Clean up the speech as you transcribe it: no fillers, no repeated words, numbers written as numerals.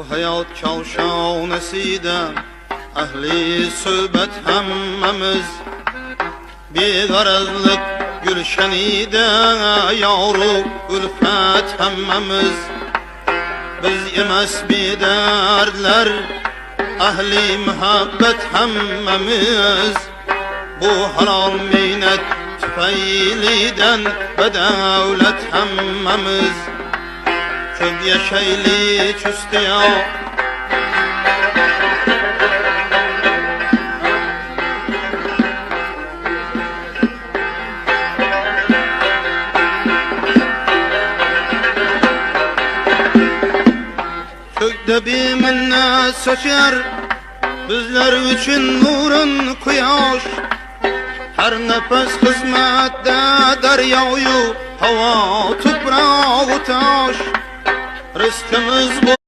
hayat kavşanasıydı, ahli söhbet hammamiz. Begarazlık gülşeniydi, yavru ülfet hammamiz. Biz emas bedardlar, ahli muhabbet hammamiz. Bu halal meynet tüfayliden bedavlet hammamiz. Köp yaşayli çüstüya kökde bir minnet saçar, bizler üçün nurun kuyaş. Her nefes hizmette deryayı, hava, toprağı, taş. Rızkımız bu.